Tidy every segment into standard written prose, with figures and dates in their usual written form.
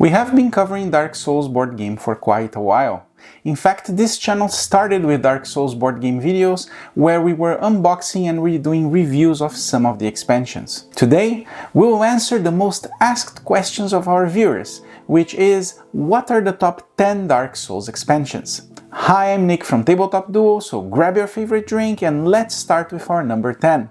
We have been covering Dark Souls board game for quite a while. In fact, this channel started with Dark Souls board game videos where we were unboxing and doing reviews of some of the expansions. Today, we will answer the most asked questions of our viewers, which is, what are the top 10 Dark Souls expansions? Hi, I'm Nick from Tabletop Duo, so grab your favorite drink and let's start with our number 10.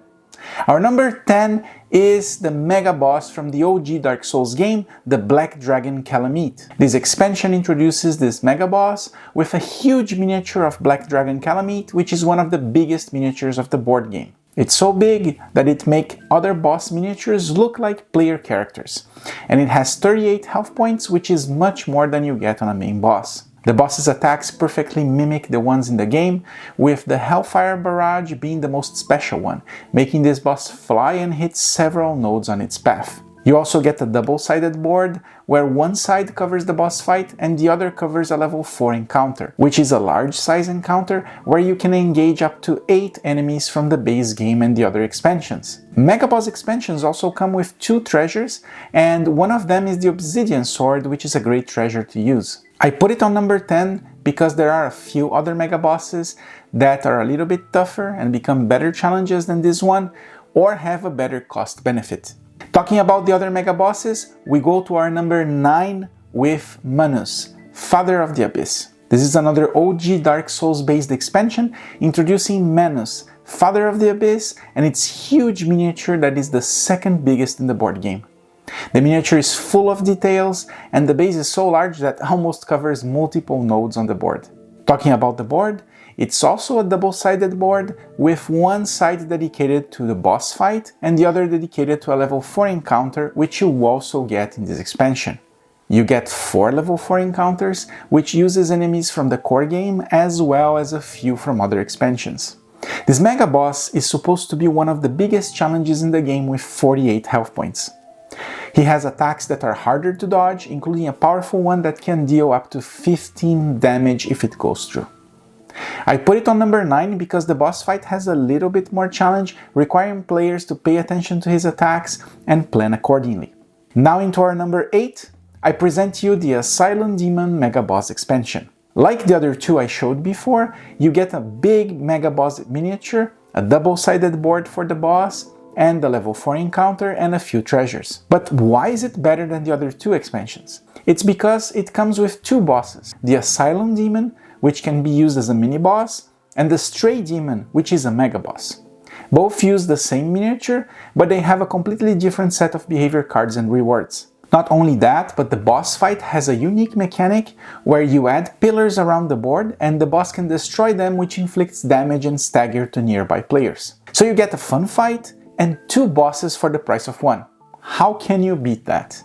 Our number 10 is the mega boss from the OG Dark Souls game, the Black Dragon Calamite. This expansion introduces this mega boss with a huge miniature of Black Dragon Calamite, which is one of the biggest miniatures of the board game. It's so big that it makes other boss miniatures look like player characters, and it has 38 health points, which is much more than you get on a main boss. The boss's attacks perfectly mimic the ones in the game, with the Hellfire Barrage being the most special one, making this boss fly and hit several nodes on its path. You also get a double-sided board, where one side covers the boss fight and the other covers a level 4 encounter, which is a large size encounter where you can engage up to 8 enemies from the base game and the other expansions. Mega Boss expansions also come with 2 treasures, and one of them is the Obsidian Sword, which is a great treasure to use. I put it on number 10 because there are a few other mega bosses that are a little bit tougher and become better challenges than this one, or have a better cost benefit. Talking about the other mega bosses, we go to our number 9 with Manus, Father of the Abyss. This is another OG Dark Souls based expansion introducing Manus, Father of the Abyss, and its huge miniature that is the second biggest in the board game. The miniature is full of details, and the base is so large that it almost covers multiple nodes on the board. Talking about the board, it's also a double-sided board with one side dedicated to the boss fight and the other dedicated to a level 4 encounter, which you also get in this expansion. You get 4 level 4 encounters, which uses enemies from the core game as well as a few from other expansions. This mega boss is supposed to be one of the biggest challenges in the game with 48 health points. He has attacks that are harder to dodge, including a powerful one that can deal up to 15 damage if it goes through. I put it on number 9 because the boss fight has a little bit more challenge, requiring players to pay attention to his attacks and plan accordingly. Now into our number 8, I present you the Asylum Demon Mega Boss expansion. Like the other 2 I showed before, you get a big Mega Boss miniature, a double-sided board for the boss, and the level 4 encounter and a few treasures. But why is it better than the other 2 expansions? It's because it comes with 2 bosses, the Asylum Demon, which can be used as a mini-boss, and the Stray Demon, which is a mega-boss. Both use the same miniature, but they have a completely different set of behavior cards and rewards. Not only that, but the boss fight has a unique mechanic where you add pillars around the board and the boss can destroy them, which inflicts damage and stagger to nearby players. So you get a fun fight and 2 bosses for the price of 1. How can you beat that?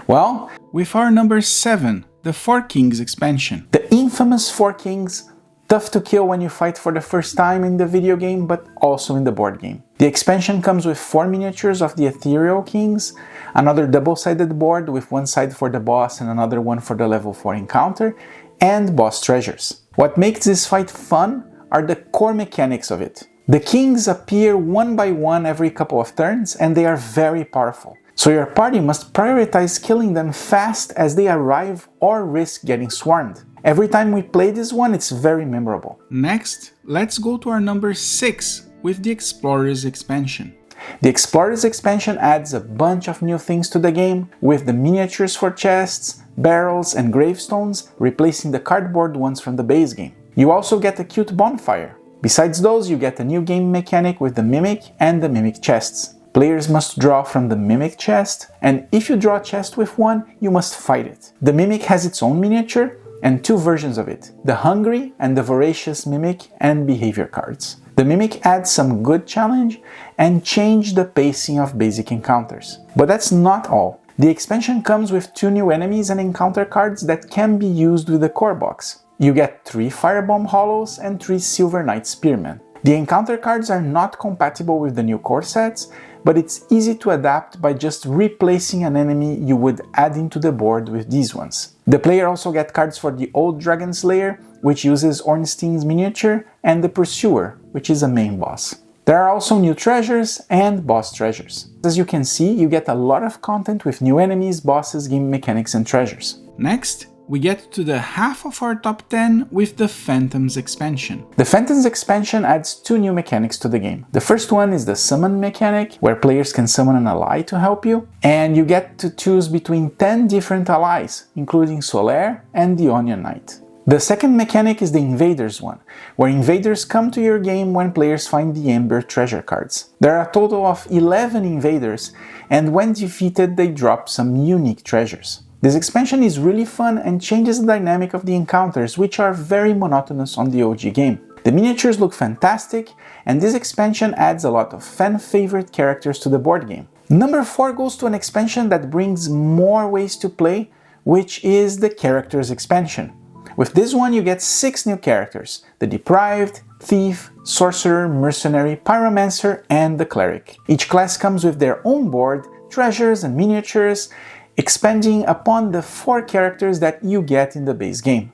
Well, with our number 7, the 4 Kings expansion. The infamous 4 Kings, tough to kill when you fight for the first time in the video game, but also in the board game. The expansion comes with 4 miniatures of the Ethereal Kings, another double-sided board with one side for the boss and another one for the level 4 encounter, and boss treasures. What makes this fight fun are the core mechanics of it. The kings appear one by one every couple of turns, and they are very powerful. So your party must prioritize killing them fast as they arrive or risk getting swarmed. Every time we play this one, it's very memorable. Next, let's go to our number 6 with the Explorers expansion. The Explorers expansion adds a bunch of new things to the game, with the miniatures for chests, barrels, and gravestones replacing the cardboard ones from the base game. You also get a cute bonfire. Besides those, you get a new game mechanic with the Mimic and the Mimic chests. Players must draw from the Mimic chest, and if you draw a chest with one, you must fight it. The Mimic has its own miniature and 2 versions of it, the Hungry and the Voracious Mimic and behavior cards. The Mimic adds some good challenge and change the pacing of basic encounters. But that's not all. The expansion comes with 2 new enemies and encounter cards that can be used with the core box. You get 3 Firebomb Hollows and 3 Silver Knight Spearmen. The encounter cards are not compatible with the new core sets, but it's easy to adapt by just replacing an enemy you would add into the board with these ones. The player also gets cards for the Old Dragon Slayer, which uses Ornstein's miniature, and the Pursuer, which is a main boss. There are also new treasures and boss treasures. As you can see, you get a lot of content with new enemies, bosses, game mechanics, and treasures. Next, we get to the half of our top 10 with the Phantoms expansion. The Phantoms expansion adds 2 new mechanics to the game. The first one is the summon mechanic, where players can summon an ally to help you, and you get to choose between 10 different allies, including Solaire and the Onion Knight. The second mechanic is the Invaders one, where invaders come to your game when players find the Ember treasure cards. There are a total of 11 invaders, and when defeated they drop some unique treasures. This expansion is really fun and changes the dynamic of the encounters, which are very monotonous on the OG game. The miniatures look fantastic, and this expansion adds a lot of fan-favorite characters to the board game. Number 4 goes to an expansion that brings more ways to play, which is the Characters expansion. With this one you get 6 new characters: the Deprived, Thief, Sorcerer, Mercenary, Pyromancer, and the Cleric. Each class comes with their own board, treasures, and miniatures, expanding upon the 4 characters that you get in the base game.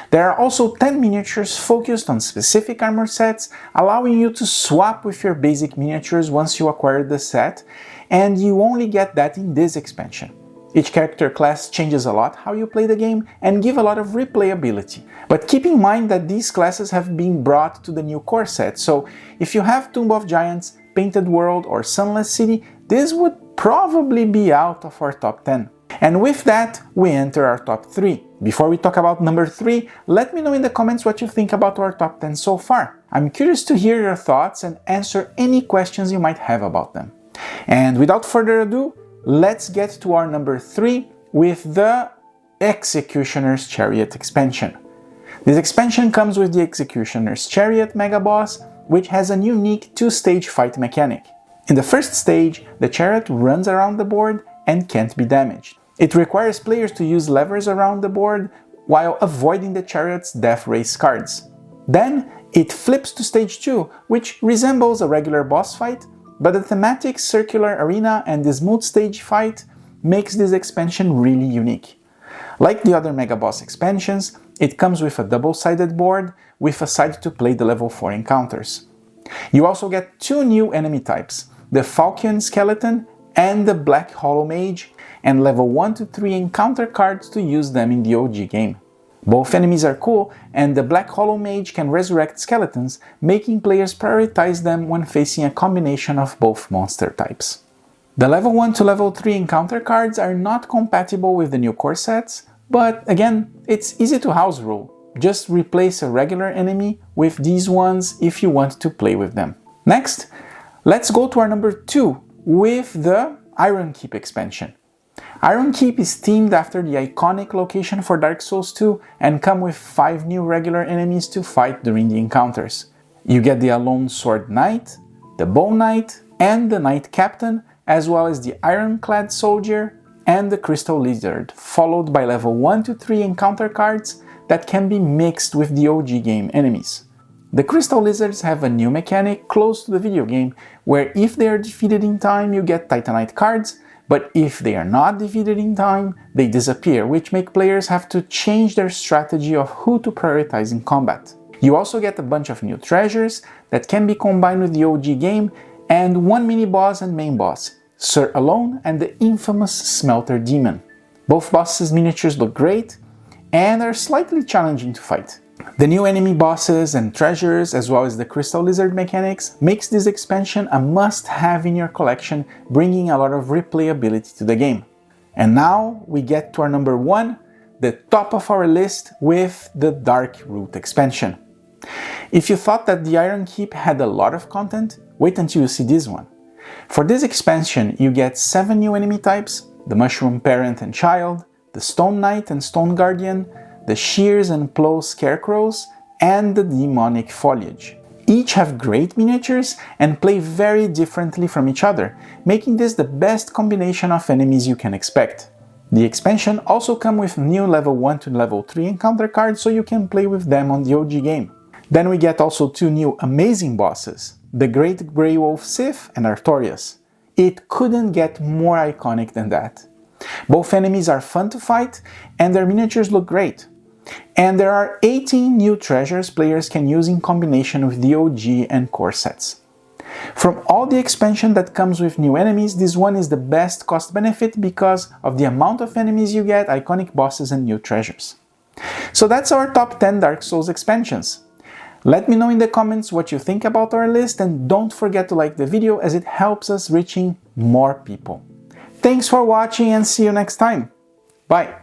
There are also 10 miniatures focused on specific armor sets, allowing you to swap with your basic miniatures once you acquire the set, and you only get that in this expansion. Each character class changes a lot how you play the game and give a lot of replayability. But keep in mind that these classes have been brought to the new core set, so if you have Tomb of Giants, Painted World, or Sunless City, this would probably be out of our top 10. And with that, we enter our top 3. Before we talk about number 3, let me know in the comments what you think about our top 10 so far. I'm curious to hear your thoughts and answer any questions you might have about them. And without further ado, let's get to our number 3 with the Executioner's Chariot expansion. This expansion comes with the Executioner's Chariot Mega Boss, which has a unique 2-stage fight mechanic. In the first stage, the chariot runs around the board and can't be damaged. It requires players to use levers around the board while avoiding the chariot's death race cards. Then it flips to stage 2, which resembles a regular boss fight, but the thematic circular arena and the smooth stage fight makes this expansion really unique. Like the other Mega Boss expansions, it comes with a double-sided board with a side to play the level 4 encounters. You also get 2 new enemy types, the Falchion Skeleton and the Black Hollow Mage, and level 1 to 3 encounter cards to use them in the OG game. Both enemies are cool, and the Black Hollow Mage can resurrect skeletons, making players prioritize them when facing a combination of both monster types. The level 1 to level 3 encounter cards are not compatible with the new core sets, but again, it's easy to house rule. Just replace a regular enemy with these ones if you want to play with them. Next, let's go to our number 2 with the Iron Keep expansion. Iron Keep is themed after the iconic location for Dark Souls 2 and come with 5 new regular enemies to fight during the encounters. You get the Alone Sword Knight, the Bow Knight, and the Knight Captain, as well as the Ironclad Soldier and the Crystal Lizard, followed by level 1 to 3 encounter cards that can be mixed with the OG game enemies. The Crystal Lizards have a new mechanic close to the video game, where if they are defeated in time you get Titanite cards, but if they are not defeated in time, they disappear, which make players have to change their strategy of who to prioritize in combat. You also get a bunch of new treasures that can be combined with the OG game, and 1 mini-boss and main boss, Sir Alone and the infamous Smelter Demon. Both bosses' miniatures look great, and are slightly challenging to fight. The new enemy bosses and treasures, as well as the Crystal Lizard mechanics, makes this expansion a must-have in your collection, bringing a lot of replayability to the game. And now we get to our number 1, the top of our list with the Dark Root expansion. If you thought that the Iron Keep had a lot of content, wait until you see this one. For this expansion you get 7 new enemy types, the Mushroom Parent and Child, the Stone Knight and Stone Guardian, the Shears and Plow Scarecrows, and the Demonic Foliage. Each have great miniatures and play very differently from each other, making this the best combination of enemies you can expect. The expansion also comes with new level 1 to level 3 encounter cards, so you can play with them on the OG game. Then we get also 2 new amazing bosses, the Great Grey Wolf Sith and Artorias. It couldn't get more iconic than that. Both enemies are fun to fight and their miniatures look great. And there are 18 new treasures players can use in combination with the OG and core sets. From all the expansion that comes with new enemies, this one is the best cost-benefit because of the amount of enemies you get, iconic bosses, and new treasures. So that's our top 10 Dark Souls expansions. Let me know in the comments what you think about our list, and don't forget to like the video as it helps us reaching more people. Thanks for watching and see you next time. Bye!